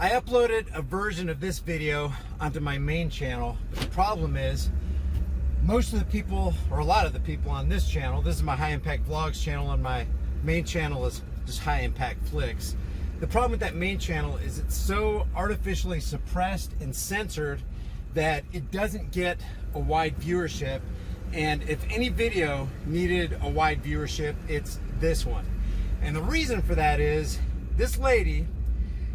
I uploaded a version of this video onto my main channel, but the problem is most of the people, or a lot of the people on this channel, this is my high impact vlogs channel and my main channel is just high impact flicks. The problem with that main channel is it's so artificially suppressed and censored that it doesn't get a wide viewership. And if any video needed a wide viewership, it's this one. And the reason for that is this lady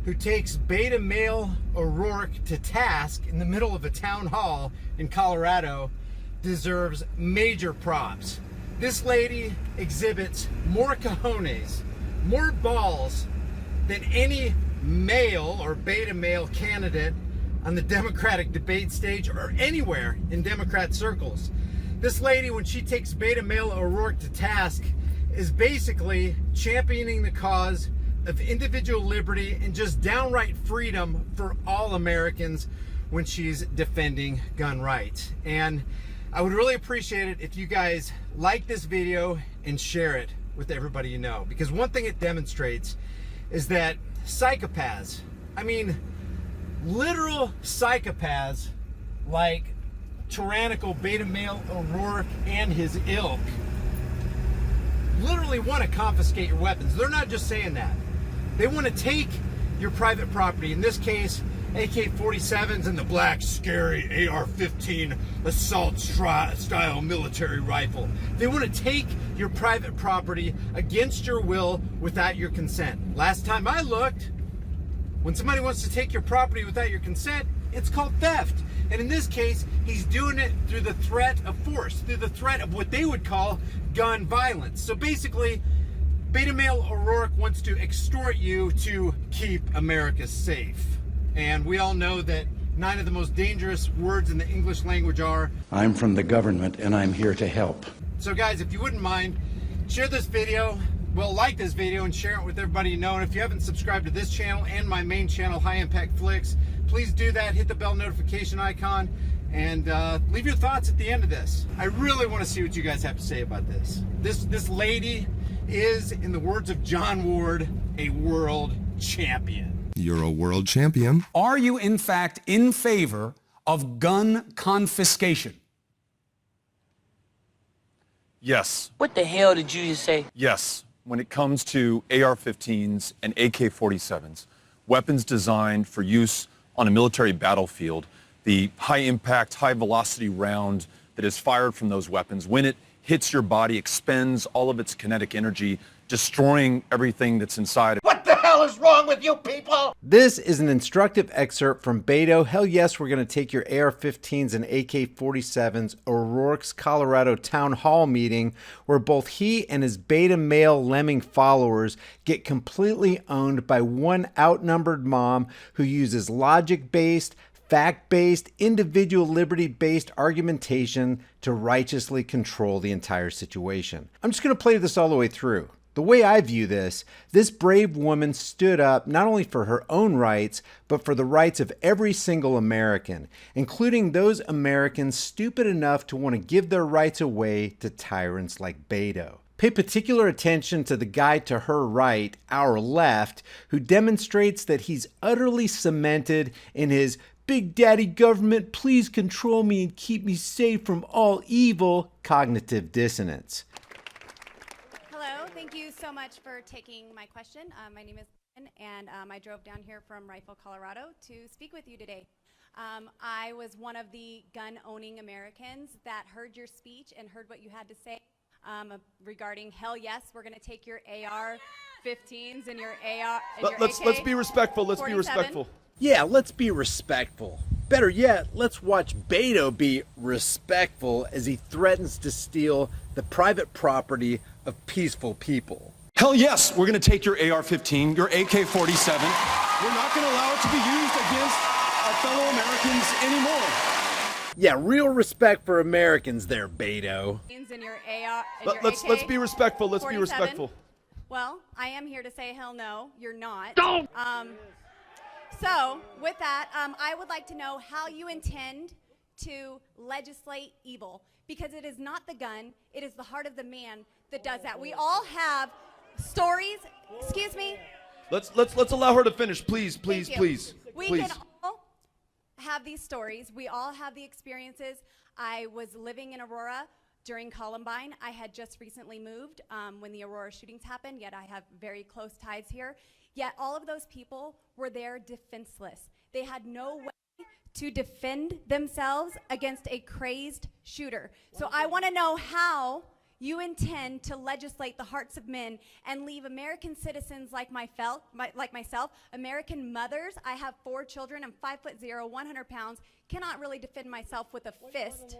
who takes beta male O'Rourke to task in the middle of a town hall in Colorado deserves major props. This lady exhibits more cojones, more balls than any male or beta male candidate on the Democratic debate stage or anywhere in Democrat circles. This lady, when she takes beta male O'Rourke to task, is basically championing the cause of individual liberty and just downright freedom for all Americans when she's defending gun rights. And I would really appreciate it if you guys like this video and share it with everybody you know, because one thing it demonstrates is that psychopaths, I mean literal psychopaths like tyrannical beta male O'Rourke and his ilk, literally want to confiscate your weapons. They're not just saying that. They want to take your private property, in this case AK-47s and the black scary AR-15 assault style military rifle. They want to take your private property against your will without your consent. Last time I looked, when somebody wants to take your property without your consent, it's called theft. And in this case, he's doing it through the threat of force, through the threat of what they would call gun violence. So basically, beta male O'Rourke wants to extort you to keep America safe. And we all know that 9 of the most dangerous words in the English language are, I'm from the government and I'm here to help. So guys, if you wouldn't mind, share this video, well, like this video and share it with everybody you know. And if you haven't subscribed to this channel and my main channel, High Impact Flicks, please do that. Hit the bell notification icon and leave your thoughts at the end of this. I really want to see what you guys have to say about this. This lady is, in the words of John Ward, a world champion. You're a world champion. Are you, in fact, in favor of gun confiscation? Yes. What the hell did you just say? Yes. When it comes to AR-15s and AK-47s, weapons designed for use on a military battlefield, the high-impact, high-velocity round that is fired from those weapons, when it hits your body, expends all of its kinetic energy, destroying everything that's inside. What the hell is wrong with you people? This is an instructive excerpt from Beto. Hell yes, we're going to take your AR-15s and AK-47s, O'Rourke's Colorado Town Hall meeting, where both he and his beta male lemming followers get completely owned by one outnumbered mom who uses logic-based, fact-based, individual liberty-based argumentation to righteously control the entire situation. I'm just going to play this all the way through. The way I view this brave woman stood up not only for her own rights, but for the rights of every single American, including those Americans stupid enough to want to give their rights away to tyrants like Beto. Pay particular attention to the guy to her right, our left, who demonstrates that he's utterly cemented in his "Big Daddy government, please control me and keep me safe from all evil" cognitive dissonance. Thank you so much for taking my question. My name is Lynn, and I drove down here from Rifle, Colorado to speak with you today. I was one of the gun-owning Americans that heard your speech and heard what you had to say regarding hell yes, we're going to take your AR-15s and your AR. And Let's be respectful. Let's be respectful. Yeah, let's be respectful. Better yet, let's watch Beto be respectful as he threatens to steal the private property of peaceful people. Hell yes, we're going to take your AR-15, your AK-47. We're not going to allow it to be used against our fellow Americans anymore. Yeah, real respect for Americans there, Beto. And your AR, and Let's be respectful. Let's be respectful. Well, I am here to say hell no, you're not. Don't! So, with that, I would like to know how you intend to legislate evil, because it is not the gun, it is the heart of the man that does that. We all have stories, excuse me, Let's allow her to finish, please, please, Thank you. please. We please. can all have these stories. We all have the experiences. I was living in Aurora during Columbine. I had just recently moved when the Aurora shootings happened, yet I have very close ties here. Yet all of those people were there defenseless. They had no way to defend themselves against a crazed shooter. So I want to know how you intend to legislate the hearts of men and leave American citizens like myself, American mothers. I have 4 children. I'm 5'0", 100 pounds. Cannot really defend myself with a fist.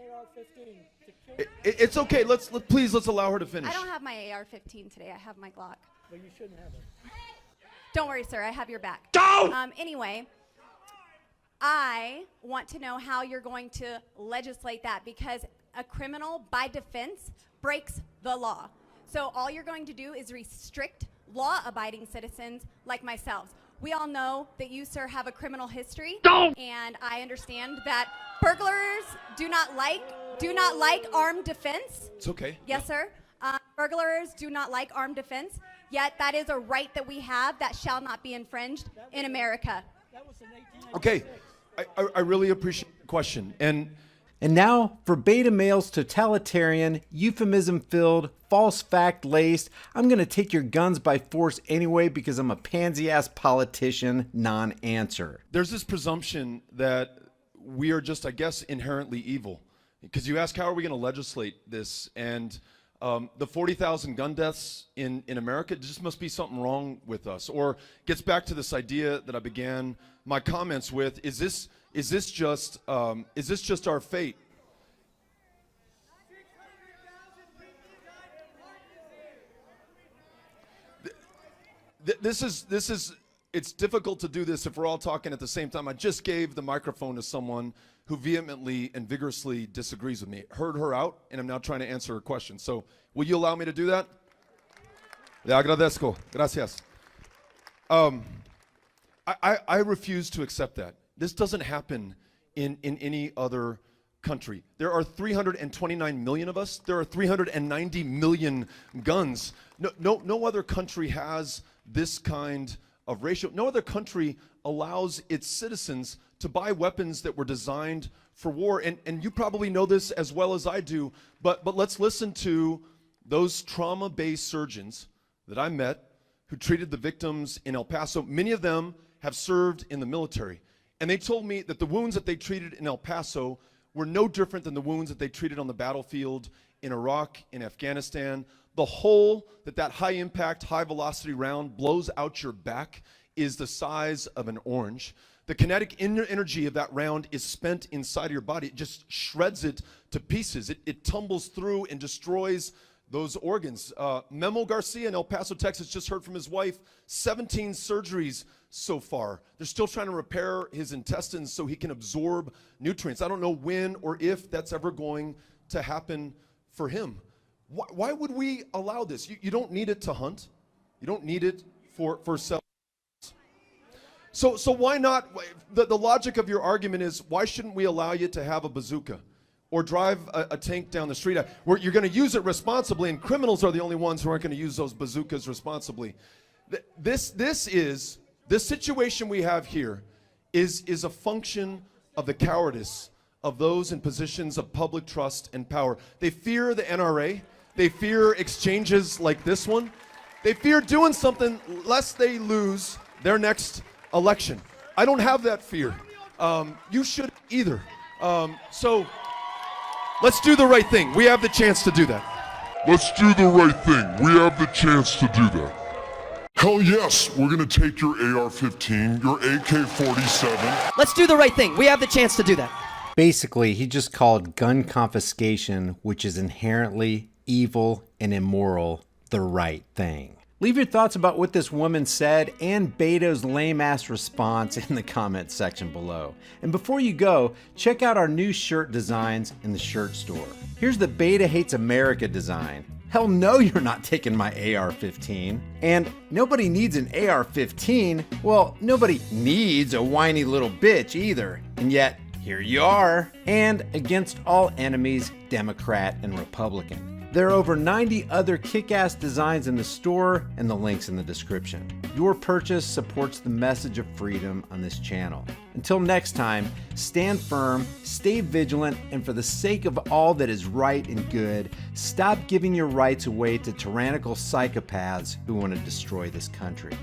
It's okay. Please let's allow her to finish. I don't have my AR-15 today. I have my Glock. Well, you shouldn't have it. Don't worry, sir. I have your back. Anyway, I want to know how you're going to legislate that, because a criminal, by defense, breaks the law. So all you're going to do is restrict law-abiding citizens like myself. We all know that you, sir, have a criminal history, and I understand that burglars do not like armed defense. It's okay. Yes, sir. Burglars do not like armed defense, yet that is a right that we have that shall not be infringed in America. Okay, I really appreciate the question. And now, for beta male's totalitarian, euphemism-filled, false fact-laced, I'm going to take your guns by force anyway because I'm a pansy-ass politician, non-answer. there's this presumption that we are just, I guess, inherently evil. Because you ask, how are we going to legislate this? And the 40,000 gun deaths in America, just must be something wrong with us. Or gets back to this idea that I began my comments with, is this just our fate? This is it's difficult to do this if we're all talking at the same time. I just gave the microphone to someone who vehemently and vigorously disagrees with me. Heard her out, and I'm now trying to answer her question. So, will you allow me to do that? Le agradezco. Gracias. I refuse to accept that. This doesn't happen in any other country. There are 329 million of us. There are 390 million guns. No other country has this kind of ratio. No other country allows its citizens to buy weapons that were designed for war. And you probably know this as well as I do, but let's listen to those trauma-based surgeons that I met who treated the victims in El Paso. Many of them have served in the military. And they told me that the wounds that they treated in El Paso were no different than the wounds that they treated on the battlefield in Iraq, in Afghanistan. The hole that high-impact, high-velocity round blows out your back is the size of an orange. The kinetic energy of that round is spent inside your body. It just shreds it to pieces. It tumbles through and destroys those organs. Memo Garcia in El Paso, Texas, just heard from his wife, 17 surgeries so far. They're still trying to repair his intestines so he can absorb nutrients. I don't know when or if that's ever going to happen for him. Why would we allow this? You don't need it to hunt. You don't need it for self. So why not? The logic of your argument is, why shouldn't we allow you to have a bazooka or drive a tank down the street? Where you're going to use it responsibly, and criminals are the only ones who aren't going to use those bazookas responsibly. This situation we have here is a function of the cowardice of those in positions of public trust and power. They fear the NRA. They fear exchanges like this one. They fear doing something lest they lose their next election. I don't have that fear. You should either. So let's do the right thing. We have the chance to do that. Let's do the right thing. We have the chance to do that. Hell yes, we're gonna take your AR-15, your AK-47. Let's do the right thing. We have the chance to do that. Basically, he just called gun confiscation, which is inherently evil and immoral, the right thing. Leave your thoughts about what this woman said and Beto's lame-ass response in the comments section below. And before you go, check out our new shirt designs in the shirt store. Here's the Beta Hates America design. Hell no, you're not taking my AR-15. And nobody needs an AR-15. Well, nobody needs a whiny little bitch either. And yet, here you are. And against all enemies, Democrat and Republican. There are over 90 other kick-ass designs in the store, and the link's in the description. Your purchase supports the message of freedom on this channel. Until next time, stand firm, stay vigilant, and for the sake of all that is right and good, stop giving your rights away to tyrannical psychopaths who want to destroy this country.